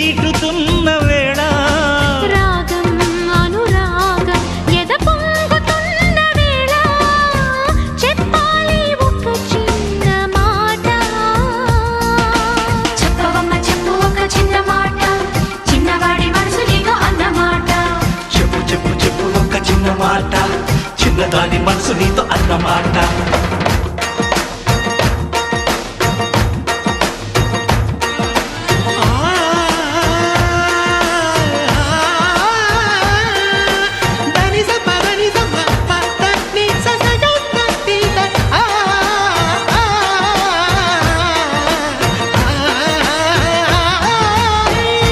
మీటుతున్న వేళ రాగం అనురాగం ఎద పొంగుతున్న వేళ చెప్పాలి ఒక చిన్న మాట చెప్పవమ్మ చెప్పు ఒక చిన్న మాట చిన్నవాడి మనసు నీతో అన్నమాట చెప్పు చెప్పు చెప్పు ఒక చిన్న మాట చిన్నదాని మనసు నీతో అన్నమాట